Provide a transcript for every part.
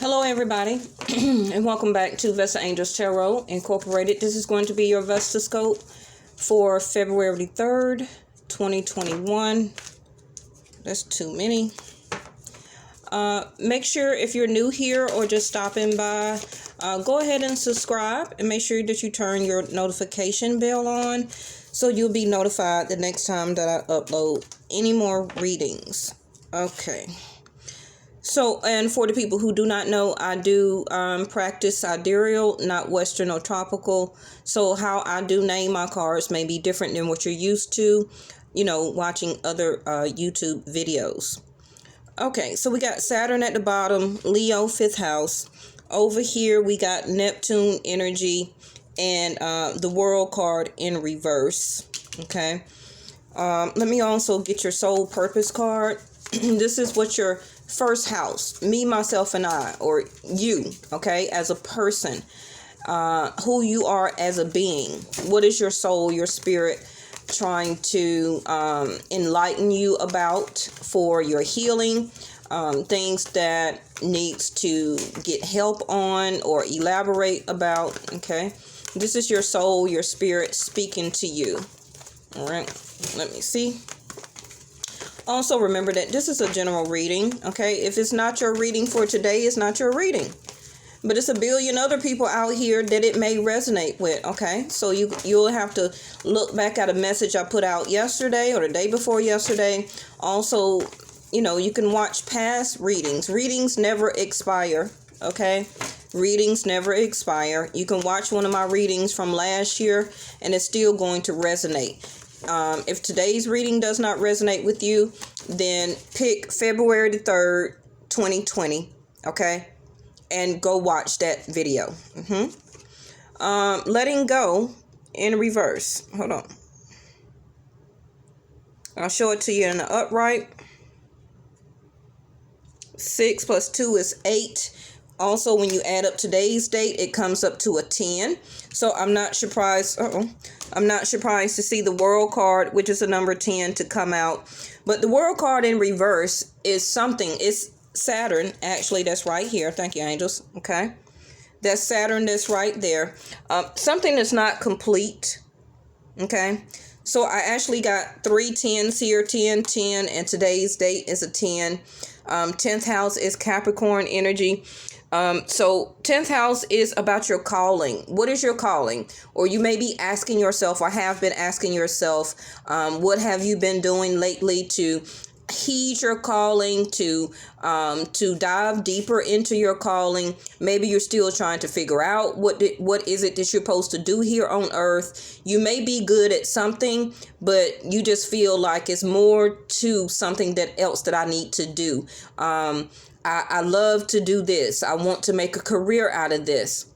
Hello everybody and welcome back to Vestaangelstarot Incorporated. This is going to be your Vestascope for February 3rd, 2021. That's too many. Make sure if you're new here or just stopping by, go ahead and subscribe and make sure that you turn your notification bell on so you'll be notified the next time that I upload any more readings. Okay. So, and for the people who do not know, I do practice sidereal, not Western or tropical. So how I do name my cards may be different than what you're used to, watching other YouTube videos. Okay, so we got Saturn at the bottom, Leo, 5th house. Over here, we got Neptune energy and the World card in reverse. Okay. Let me also get your soul purpose card. This is what your first house, me, myself, and I, or you, okay, as a person, who you are as a being. What is your soul, your spirit trying to enlighten you about for your healing, things that needs to get help on or elaborate about, okay? This is your soul, your spirit speaking to you. All right, let me see. Also, remember that this is a general reading, okay? If it's not your reading for today, it's not your reading. But it's a billion other people out here that it may resonate with, okay? So you'll have to look back at a message I put out yesterday or the day before yesterday. Also, you can watch past readings. Readings never expire, okay? Readings never expire. You can watch one of my readings from last year and it's still going to resonate. If today's reading does not resonate with you, then pick February the 3rd, 2020, okay? And go watch that video. Letting go in reverse. Hold on. I'll show it to you in the upright. 6 plus 2 is 8. Also, when you add up today's date, it comes up to a 10. So I'm not surprised. I'm not surprised to see the World card, which is the number 10, to come out. But the World card in reverse is something. It's Saturn, actually, that's right here. Thank you, angels. Okay. That's Saturn that's right there. Something that's not complete. Okay. So I actually got 3 10s here, 10, 10, and today's date is a 10. 10th house is Capricorn energy. So 10th house is about your calling. What is your calling? Or you may be asking yourself, or have been asking yourself, what have you been doing lately to heed your calling, to dive deeper into your calling? Maybe you're still trying to figure out what is it that you're supposed to do here on earth. You may be good at something, but you just feel like it's more to something else that I need to do. I love to do this. I want to make a career out of this,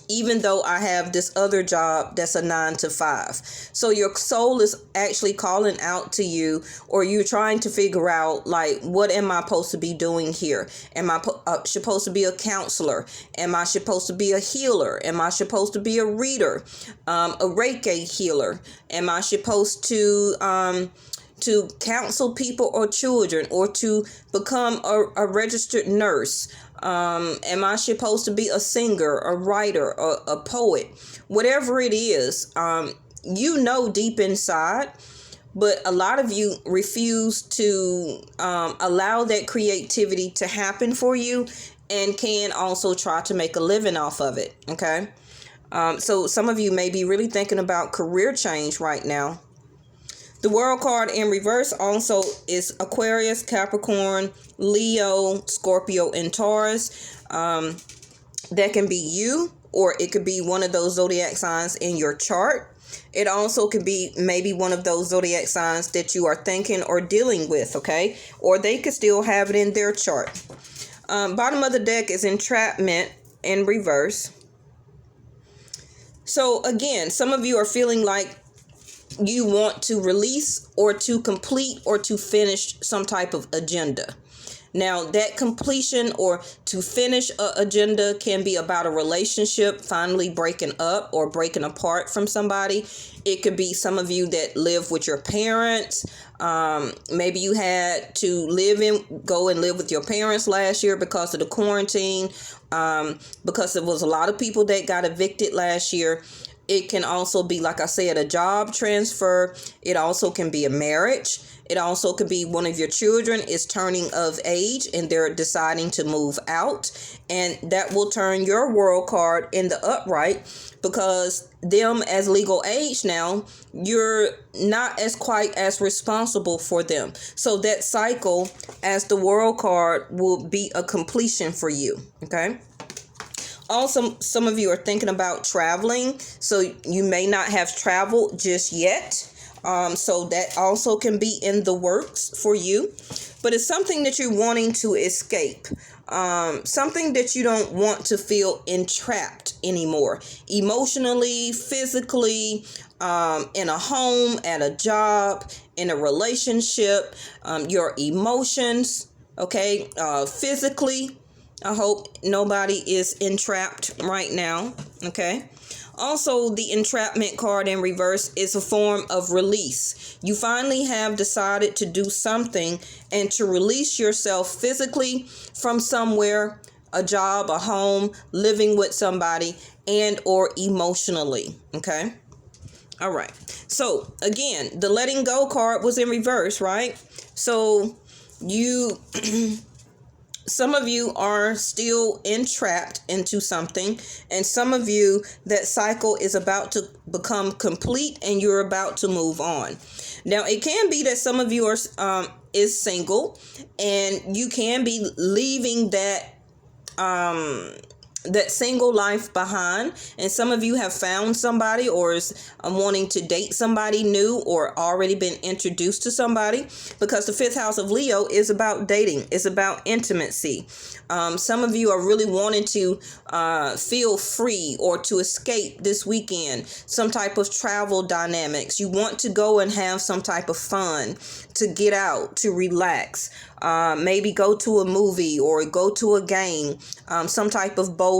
even though I have this other job that's a 9 to 5. So your soul is actually calling out to you, or you're trying to figure out, like, what am I supposed to be doing here? Am I supposed to be a counselor? Am I supposed to be a healer? Am I supposed to be a reader? A Reiki healer? Am I supposed to counsel people or children, or to become a registered nurse? Am I supposed to be a singer, a writer, or a poet? Whatever it is, deep inside, but a lot of you refuse to allow that creativity to happen for you, and can also try to make a living off of it, okay? So some of you may be really thinking about career change right now. The World card in reverse also is Aquarius, Capricorn, Leo, Scorpio, and Taurus. That can be you, or it could be one of those zodiac signs in your chart. It also could be maybe one of those zodiac signs that you are thinking or dealing with, okay? Or they could still have it in their chart. Bottom of the deck is Entrapment in reverse. So again, some of you are feeling like you want to release or to complete or to finish some type of agenda. Now, that completion or to finish an agenda can be about a relationship finally breaking up or breaking apart from somebody. It could be some of you that live with your parents. Maybe you had to go and live with your parents last year because of the quarantine, because there was a lot of people that got evicted last year. It can also be, like I said, a job transfer. It also can be a marriage. It also could be one of your children is turning of age and they're deciding to move out. And that will turn your world card in the upright, because them as legal age now, you're not as quite as responsible for them. So that cycle as the world card will be a completion for you. Okay. Also, some of you are thinking about traveling, so you may not have traveled just yet. So that also can be in the works for you. But it's something that you're wanting to escape. Something that you don't want to feel entrapped anymore. Emotionally, physically, in a home, at a job, in a relationship, your emotions, okay, physically. I hope nobody is entrapped right now, okay? Also, the entrapment card in reverse is a form of release. You finally have decided to do something and to release yourself physically from somewhere, a job, a home, living with somebody, and or emotionally, okay? All right. So, again, the letting go card was in reverse, right? So, you... Some of you are still entrapped into something, and some of you, that cycle is about to become complete and you're about to move on. Now, it can be that some of you are is single, and you can be leaving that single life behind, and some of you have found somebody or is wanting to date somebody new or already been introduced to somebody, because the 5th house of Leo is about dating. It's about intimacy. Some of you are really wanting to feel free or to escape this weekend, some type of travel dynamics. You want to go and have some type of fun, to get out, to relax. Maybe go to a movie or go to a game, some type of bowling,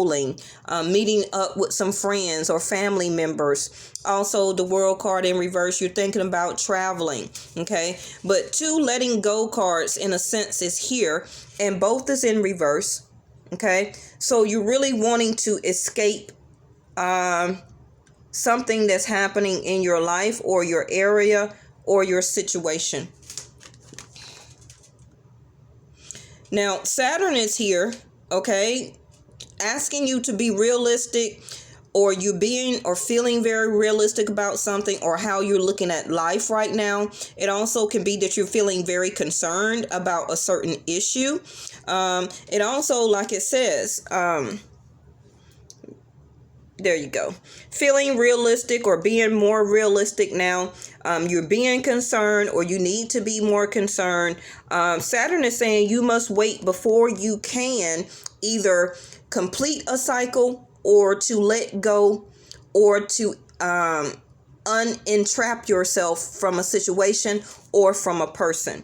meeting up with some friends or family members. Also, the world card in reverse, you're thinking about traveling, okay? But 2 letting go cards, in a sense, is here, and both is in reverse, okay? So you're really wanting to escape something that's happening in your life or your area or your situation. Now, Saturn is here, okay, asking you to be realistic, or you being or feeling very realistic about something, or how you're looking at life right now. It also can be that you're feeling very concerned about a certain issue. It also, like it says, there you go. Feeling realistic or being more realistic now. You're being concerned, or you need to be more concerned. Saturn is saying you must wait before you can either complete a cycle, or to let go, or to unentrap yourself from a situation or from a person.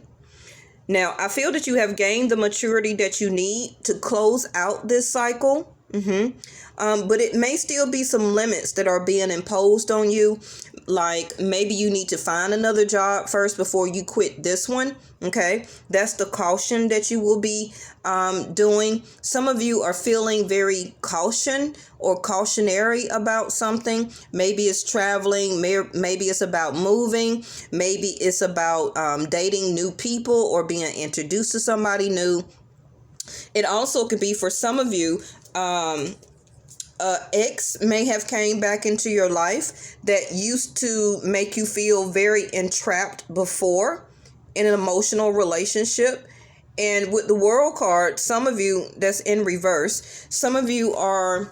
Now, I feel that you have gained the maturity that you need to close out this cycle. But it may still be some limits that are being imposed on you. Like, maybe you need to find another job first before you quit this one. Okay, that's the caution that you will be doing. Some of you are feeling very cautionary about something. Maybe it's traveling. Maybe it's about moving. Maybe it's about dating new people or being introduced to somebody new. It also could be for some of you, ex may have came back into your life that used to make you feel very entrapped before in an emotional relationship. And with the world card, some of you, that's in reverse, some of you are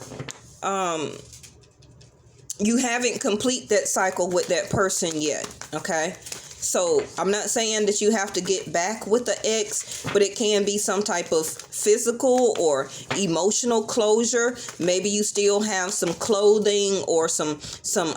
you haven't complete that cycle with that person yet. Okay, So I'm not saying that you have to get back with the ex, but it can be some type of physical or emotional closure. Maybe you still have some clothing or some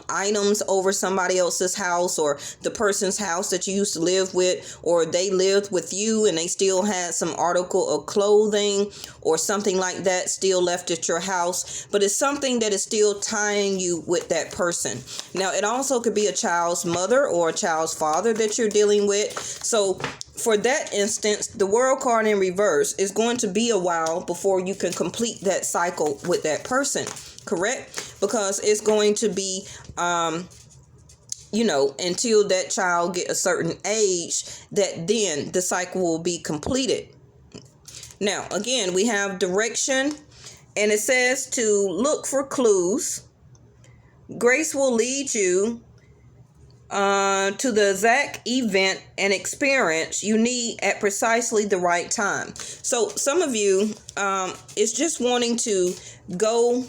items over somebody else's house, or the person's house that you used to live with, or they lived with you and they still had some article of clothing or something like that still left at your house. But it's something that is still tying you with that person. Now, it also could be a child's mother or a child's father that you're dealing with. So for that instance, the World card in reverse is going to be a while before you can complete that cycle with that person, correct? Because it's going to be until that child get a certain age, that then the cycle will be completed. Now, again, we have direction, and it says to look for clues. Grace will lead you to the exact event and experience you need at precisely the right time. So some of you is just wanting to go,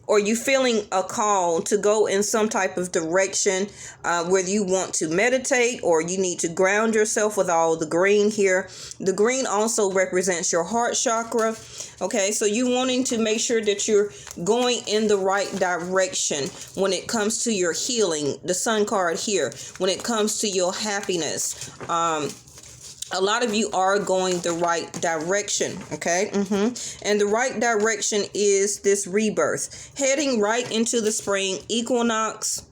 or you feeling a call to go in some type of direction, whether you want to meditate or you need to ground yourself with all the green here. The green also represents your heart chakra. Okay, so you wanting to make sure that you're going in the right direction when it comes to your healing. The sun card here, when it comes to your happiness. A lot of you are going the right direction, okay? And the right direction is this rebirth. Heading right into the spring equinox.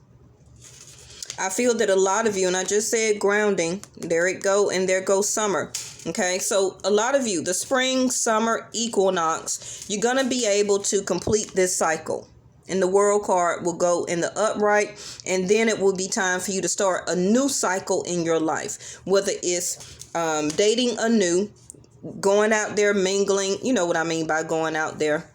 I feel that a lot of you, and I just said grounding, there it go, and there goes summer. Okay, so a lot of you, the spring, summer equinox, you're going to be able to complete this cycle. And the World card will go in the upright, and then it will be time for you to start a new cycle in your life, whether it's dating anew, going out there, mingling. You know what I mean by going out there.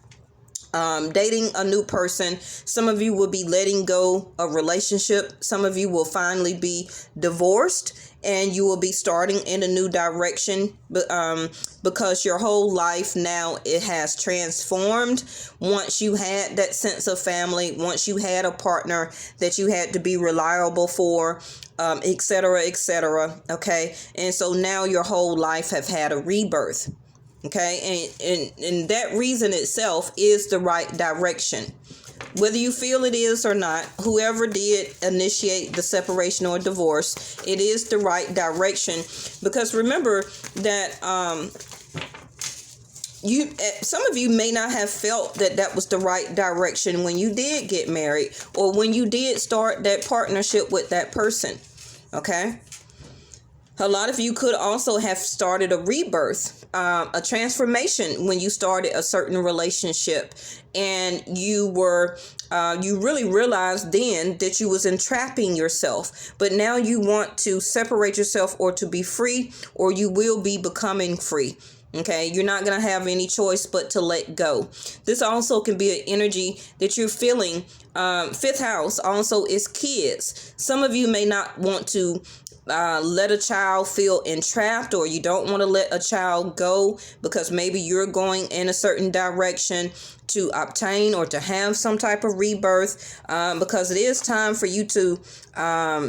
Dating a new person. Some of you will be letting go of relationship. Some of you will finally be divorced, and you will be starting in a new direction, because your whole life now, it has transformed. Once you had that sense of family, once you had a partner that you had to be reliable for, etc., etc. Okay, and so now your whole life have had a rebirth. Okay, and that reason itself is the right direction. Whether you feel it is or not, whoever did initiate the separation or divorce, it is the right direction. Because remember that some of you may not have felt that was the right direction when you did get married, or when you did start that partnership with that person. Okay. A lot of you could also have started a rebirth, a transformation when you started a certain relationship, and you really realized then that you was entrapping yourself. But now you want to separate yourself, or to be free, or you will be becoming free. Okay, you're not going to have any choice but to let go. This also can be an energy that you're feeling. Fifth house also is kids. Some of you may not want to let a child feel entrapped, or you don't want to let a child go because maybe you're going in a certain direction to obtain or to have some type of rebirth, because it is time for you to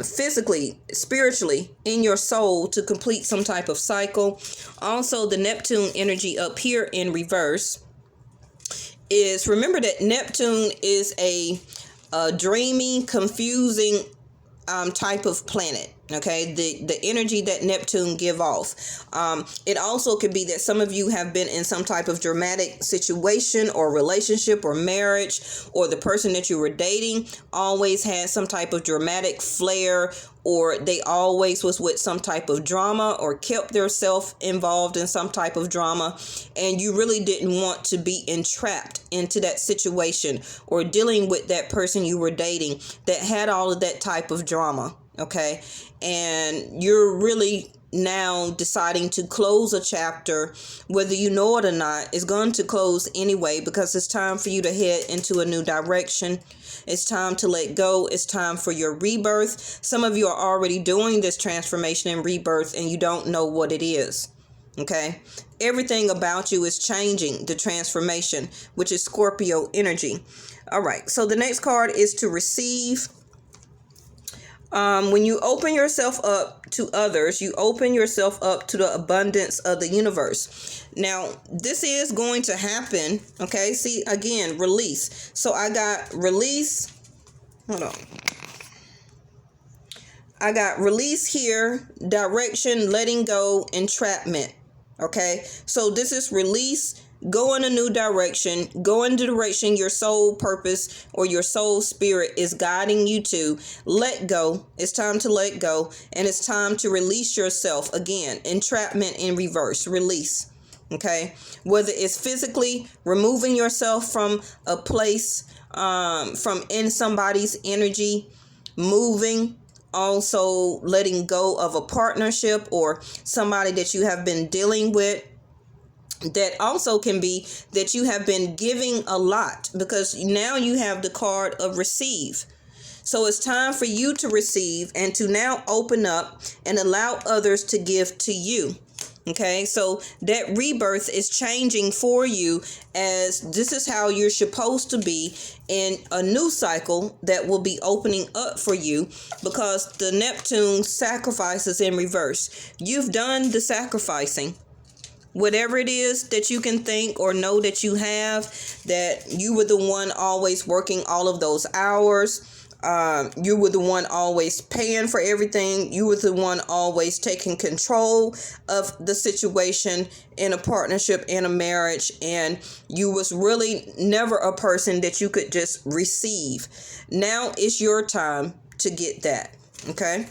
physically, spiritually, in your soul, to complete some type of cycle. Also, the Neptune energy up here in reverse is, remember that Neptune is a dreamy, confusing type of planet. Okay, the energy that Neptune give off. It also could be that some of you have been in some type of dramatic situation or relationship or marriage, or the person that you were dating always had some type of dramatic flair, or they always was with some type of drama, or kept themselves involved in some type of drama, and you really didn't want to be entrapped into that situation, or dealing with that person you were dating that had all of that type of drama. Okay, and you're really now deciding to close a chapter, whether you know it or not. It's going to close anyway, because it's time for you to head into a new direction. It's time to let go. It's time for your rebirth. Some of you are already doing this transformation and rebirth, and you don't know what it is. Okay, everything about you is changing, the transformation, which is Scorpio energy. All right, so the next card is to receive. When you open yourself up to others, you open yourself up to the abundance of the universe. Now, this is going to happen. Okay, see, again, release. So I got release. Hold on. I got release here, direction, letting go, entrapment. Okay, so this is release. Go in a new direction. Go in the direction your soul purpose or your soul spirit is guiding you to. Let go. It's time to let go. And it's time to release yourself. Again, entrapment in reverse. Release. Okay. Whether it's physically removing yourself from a place, from in somebody's energy, moving. Also letting go of a partnership or somebody that you have been dealing with. That also can be that you have been giving a lot, because now you have the card of receive. So it's time for you to receive and to now open up and allow others to give to you. Okay, so that rebirth is changing for you, as this is how you're supposed to be in a new cycle that will be opening up for you, because the Neptune sacrifices in reverse. You've done the sacrificing. Whatever it is that you can think or know that you have, that you were the one always working all of those hours. You were the one always paying for everything. You were the one always taking control of the situation in a partnership, in a marriage. And you was really never a person that you could just receive. Now it's your time to get that. Okay.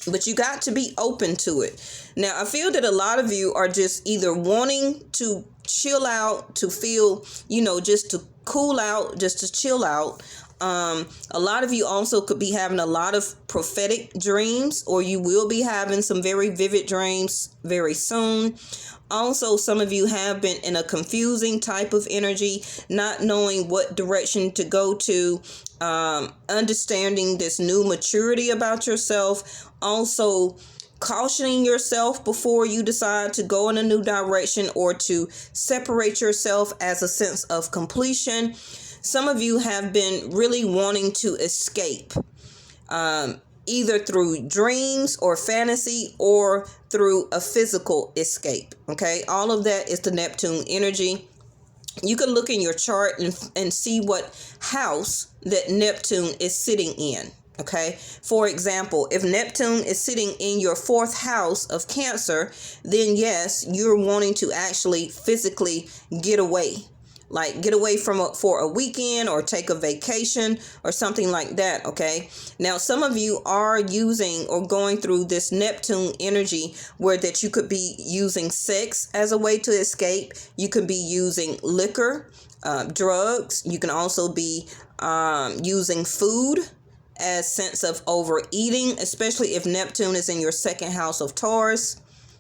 But you got to be open to it. Now, I feel that a lot of you are just either wanting to chill out, to feel, just to cool out, just to chill out. A lot of you also could be having a lot of prophetic dreams, or you will be having some very vivid dreams very soon. Also, some of you have been in a confusing type of energy, not knowing what direction to go to, understanding this new maturity about yourself. Also, cautioning yourself before you decide to go in a new direction or to separate yourself as a sense of completion. Some of you have been really wanting to escape, either through dreams or fantasy or through a physical escape. Okay, all of that is the Neptune energy. You can look in your chart and see what house that Neptune is sitting in. Okay, for example, if Neptune is sitting in your 4th house of Cancer, then yes, you're wanting to actually physically get away. Like get away for a weekend or take a vacation or something like that. Okay. Now, some of you are using or going through this Neptune energy where that you could be using sex as a way to escape. You could be using liquor, drugs. You can also be using food as sense of overeating, especially if Neptune is in your 2nd house of Taurus.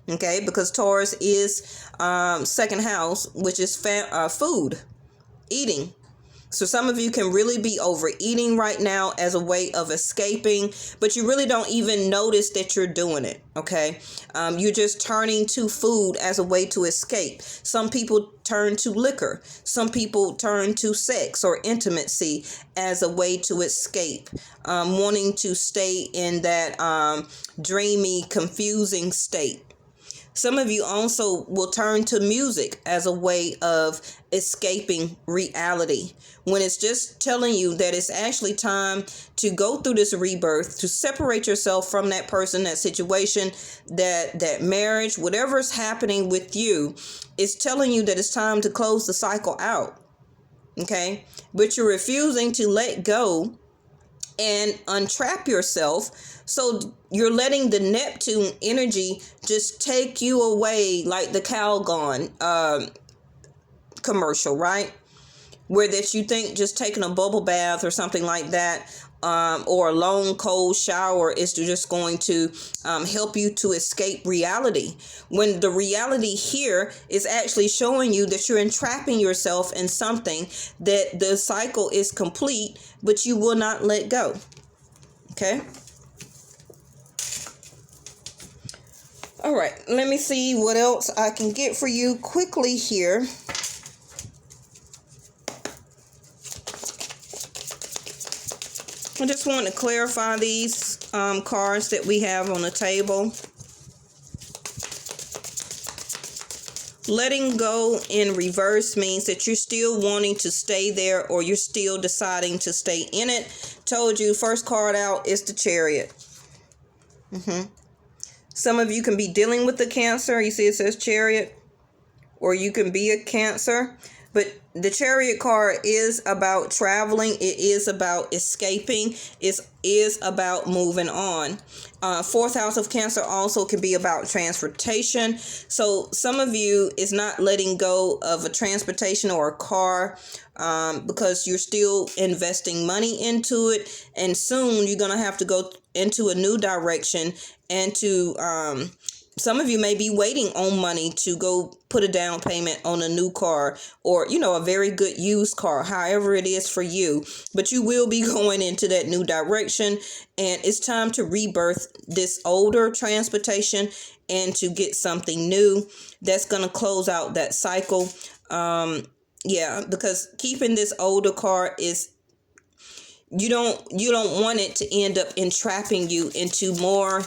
Okay, because Taurus is 2nd house, which is food, eating. So some of you can really be overeating right now as a way of escaping, but you really don't even notice that you're doing it. Okay, you're just turning to food as a way to escape. Some people turn to liquor. Some people turn to sex or intimacy as a way to escape, wanting to stay in that dreamy, confusing state. Some of you also will turn to music as a way of escaping reality, when it's just telling you that it's actually time to go through this rebirth, to separate yourself from that person, that situation, that marriage, whatever's happening with you. It's telling you that it's time to close the cycle out. Okay, but you're refusing to let go and untrap yourself. So you're letting the Neptune energy just take you away, like the Calgon commercial, right? Where that you think just taking a bubble bath or something like that, or a long cold shower is just going to help you to escape reality, when the reality here is actually showing you that you're entrapping yourself in something that the cycle is complete, but you will not let go. Okay. All right, let me see what else I can get for you quickly here. I just want to clarify these cards that we have on the table. Letting go in reverse means that you're still wanting to stay there, or you're still deciding to stay in it. Told you, first card out is the Chariot. Some of you can be dealing with the Cancer. You see it says Chariot. Or you can be a Cancer. But the Chariot card is about traveling. It is about escaping. It is about moving on. Fourth house of Cancer also can be about transportation. So some of you is not letting go of a transportation or a car because you're still investing money into it. And soon you're going to have to go into a new direction and to... some of you may be waiting on money to go put a down payment on a new car, or, a very good used car, however it is for you. But you will be going into that new direction, and it's time to rebirth this older transportation and to get something new that's going to close out that cycle. Because keeping this older car is... You don't want it to end up entrapping you into more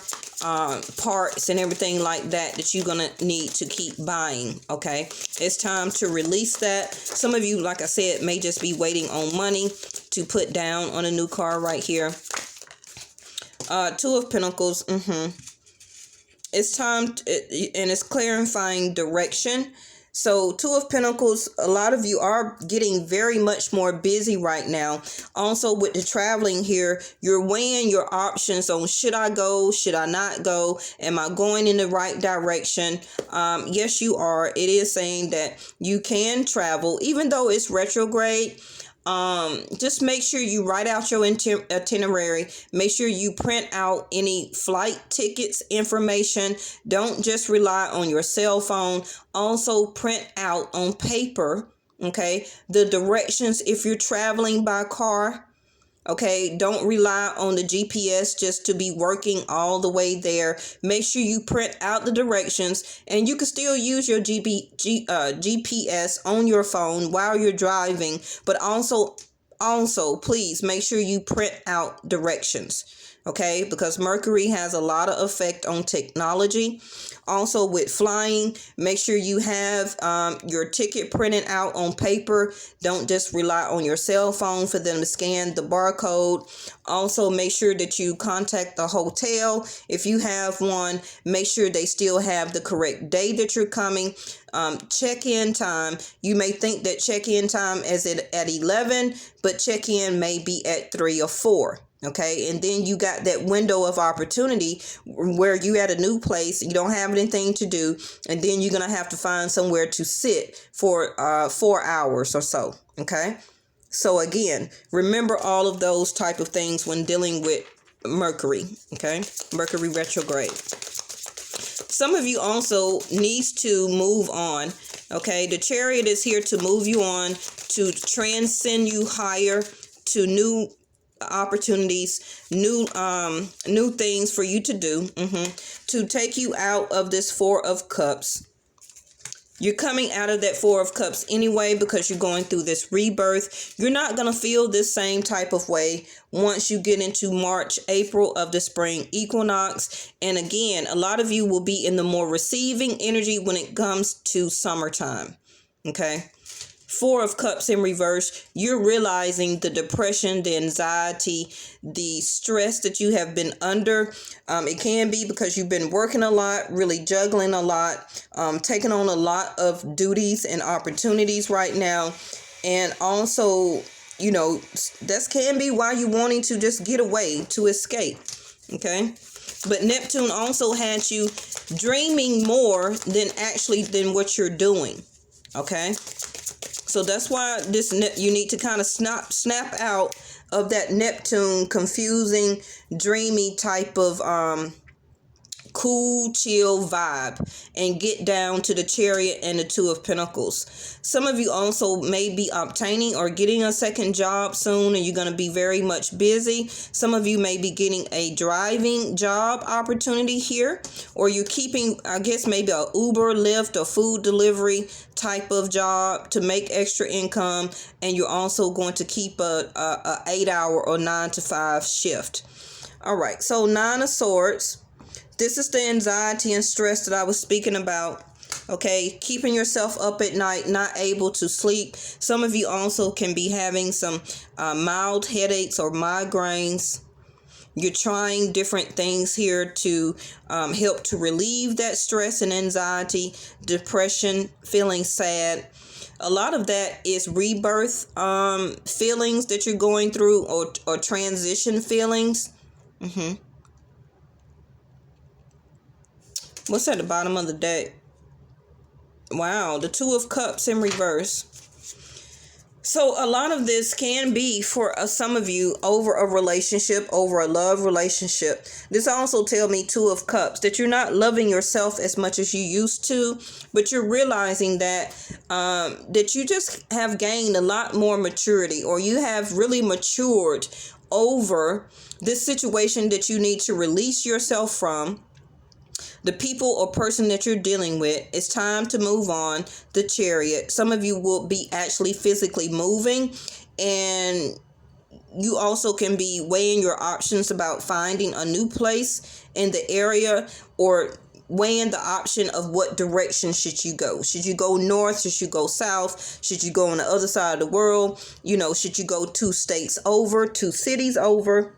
parts and everything like that you're going to need to keep buying, okay? It's time to release that. Some of you, like I said, may just be waiting on money to put down on a new car right here. Two of Pentacles, It's time, and it's clarifying direction. So Two of Pentacles, a lot of you are getting very much more busy right now. Also with the traveling here, you're weighing your options on should I go, should I not go? Am I going in the right direction? Yes, you are. It is saying that you can travel, even though it's retrograde. Just make sure you write out your itinerary. Make sure you print out any flight tickets information. Don't just rely on your cell phone. Also print out on paper, okay, the directions if you're traveling by car. Okay, don't rely on the GPS just to be working all the way there. Make sure you print out the directions, and you can still use your GPS on your phone while you're driving, but also please make sure you print out directions. Okay, because Mercury has a lot of effect on technology. Also with flying, make sure you have your ticket printed out on paper. Don't just rely on your cell phone for them to scan the barcode. Also make sure that you contact the hotel. If you have one, make sure they still have the correct day that you're coming. Check-in time. You may think that check-in time is at 11, but check-in may be at 3 or 4. Okay, and then you got that window of opportunity where you at a new place, you don't have anything to do, and then you're going to have to find somewhere to sit for 4 hours or so. Okay, so again, remember all of those type of things when dealing with Mercury. Okay, Mercury retrograde. Some of you also needs to move on. Okay, the Chariot is here to move you on, to transcend you higher, to new opportunities, new things for you to do, to take you out of this Four of Cups. You're coming out of that Four of Cups anyway because you're going through this rebirth. You're not going to feel this same type of way once you get into March, April of the spring equinox. And again, a lot of you will be in the more receiving energy when it comes to summertime. Okay. Four of Cups in reverse, you're realizing the depression, the anxiety, the stress that you have been under. It can be because you've been working a lot, really juggling a lot, taking on a lot of duties and opportunities right now. And also, that can be why you're wanting to just get away, to escape. Okay. But Neptune also had you dreaming more than what you're doing. Okay. So that's why you need to kind of snap out of that Neptune confusing, dreamy type of cool, chill vibe and get down to the Chariot and the Two of Pentacles. Some of you also may be obtaining or getting a second job soon, and you're going to be very much busy. Some of you may be getting a driving job opportunity here, or you're keeping, I guess, maybe a Uber, Lyft, or food delivery type of job to make extra income, and you're also going to keep a 8-hour or 9 to 5 shift. All right, so Nine of Swords. This is the anxiety and stress that I was speaking about. Okay, keeping yourself up at night, not able to sleep. Some of you also can be having some mild headaches or migraines. You're trying different things here to help to relieve that stress and anxiety, depression, feeling sad. A lot of that is rebirth feelings that you're going through, or transition feelings. What's at the bottom of the deck? Wow, the Two of Cups in reverse. So a lot of this can be for some of you over a relationship, over a love relationship. This also tells me Two of Cups, that you're not loving yourself as much as you used to, but you're realizing that that you just have gained a lot more maturity, or you have really matured over this situation that you need to release yourself from. The people or person that you're dealing with, it's time to move on. The Chariot. Some of you will be actually physically moving, and you also can be weighing your options about finding a new place in the area, or weighing the option of what direction should you go. Should you go north? Should you go south? Should you go on the other side of the world? You know, should you go 2 states over, 2 cities over?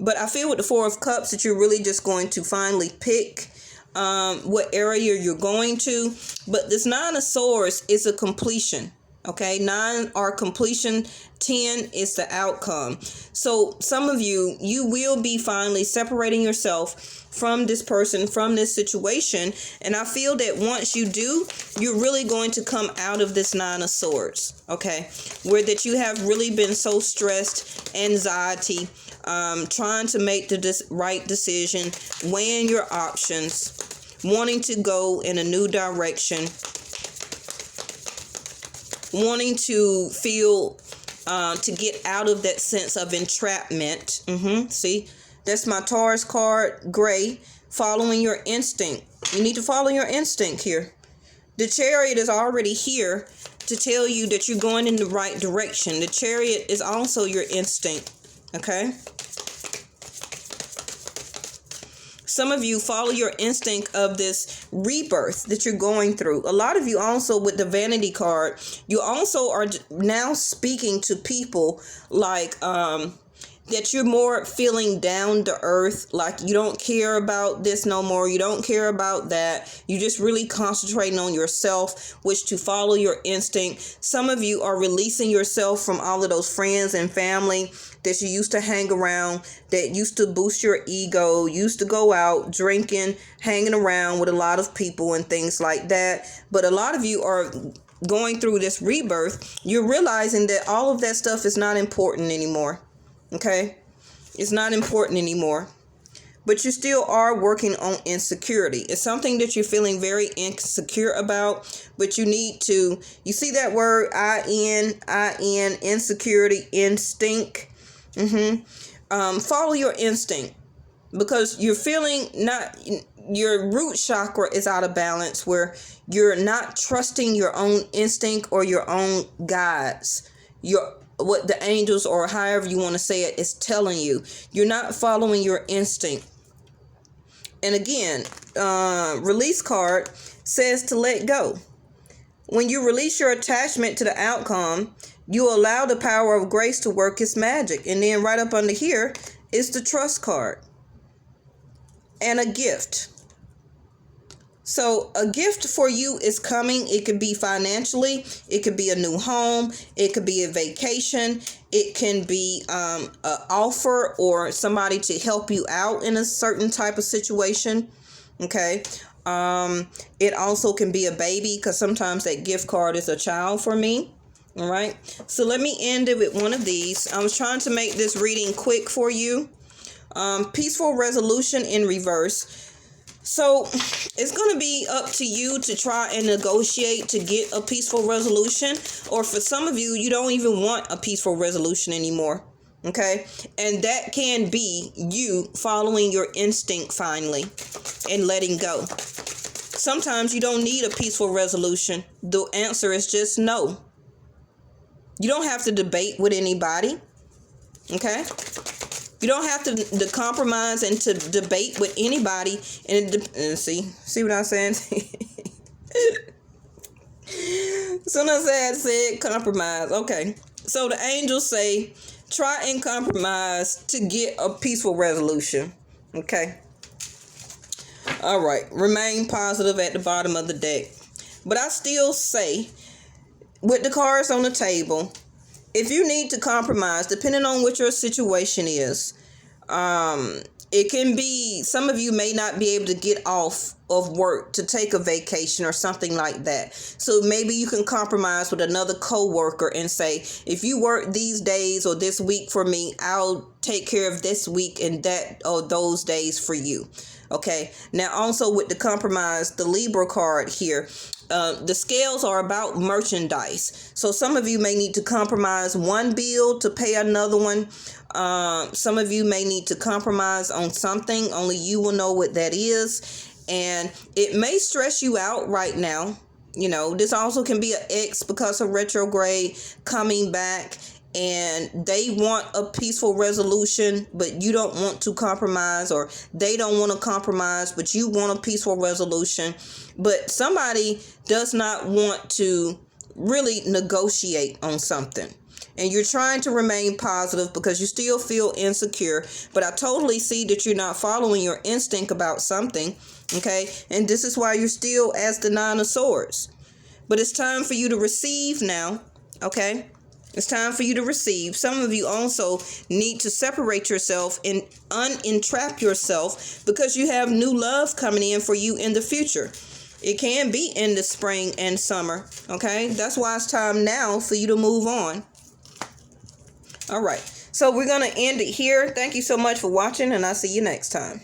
But I feel with the Four of Cups that you're really just going to finally pick what area you're going to. But this Nine of Swords is a completion. Okay, 9 are completion, 10 is the outcome. So some of you, you will be finally separating yourself from this person, from this situation. And I feel that once you do, you're really going to come out of this Nine of Swords. Okay, where that you have really been so stressed, anxiety, trying to make the right decision, weighing your options, wanting to go in a new direction, wanting to feel to get out of that sense of entrapment. See, that's my Taurus card, gray, following your instinct. You need to follow your instinct here. The Chariot is already here to tell you that you're going in the right direction. The Chariot is also your instinct. Okay. Some of you follow your instinct of this rebirth that you're going through. A lot of you also, with the Vanity card, you also are now speaking to people like that you're more feeling down to earth, like you don't care about this no more, you don't care about that, you just really concentrating on yourself, which to follow your instinct. Some of you are releasing yourself from all of those friends and family that you used to hang around, that used to boost your ego, used to go out drinking, hanging around with a lot of people and things like that. But a lot of you are going through this rebirth. You're realizing that all of that stuff is not important anymore. Okay, it's not important anymore, but you still are working on insecurity. It's something that you're feeling very insecure about, but you need to, you see that word, insecurity, instinct. Follow your instinct, because you're feeling not, your root chakra is out of balance, where you're not trusting your own instinct or your own guides. What the angels, or however you want to say it, is telling you. You're not following your instinct. And again, release card says to let go. When you release your attachment to the outcome, you allow the power of grace to work its magic. And then right up under here is the trust card and a gift. So a gift for you is coming. It could be financially. It could be a new home. It could be a vacation. It can be an offer or somebody to help you out in a certain type of situation. Okay. It also can be a baby, because sometimes that gift card is a child for me. All right. So let me end it with one of these. I was trying to make this reading quick for you. Peaceful resolution in reverse. So it's going to be up to you to try and negotiate to get a peaceful resolution. Or for some of you, you don't even want a peaceful resolution anymore. Okay. And that can be you following your instinct finally and letting go. Sometimes you don't need a peaceful resolution. The answer is just no. You don't have to debate with anybody. Okay? You don't have to compromise and to debate with anybody. And see what I'm saying? Soon as I said compromise. Okay. So the angels say, try and compromise to get a peaceful resolution. Okay. All right. Remain positive at the bottom of the deck. But I still say, with the cards on the table, if you need to compromise, depending on what your situation is, it can be, some of you may not be able to get off of work to take a vacation or something like that. So maybe you can compromise with another coworker and say, if you work these days or this week for me, I'll take care of this week and that or those days for you. Okay. Now also with the compromise, the Libra card here, the scales are about merchandise. So some of you may need to compromise one bill to pay another one. Some of you may need to compromise on something. Only you will know what that is. And it may stress you out right now. You know, this also can be an ex because of retrograde coming back. And they want a peaceful resolution, but you don't want to compromise, or they don't want to compromise, but you want a peaceful resolution. But somebody does not want to really negotiate on something. And you're trying to remain positive because you still feel insecure. But I totally see that you're not following your instinct about something. Okay. And this is why you're still as the Nine of Swords. But it's time for you to receive now. Okay. It's time for you to receive. Some of you also need to separate yourself and unentrap yourself because you have new love coming in for you in the future. It can be in the spring and summer. Okay. That's why it's time now for you to move on. All right. So we're going to end it here. Thank you so much for watching, and I'll see you next time.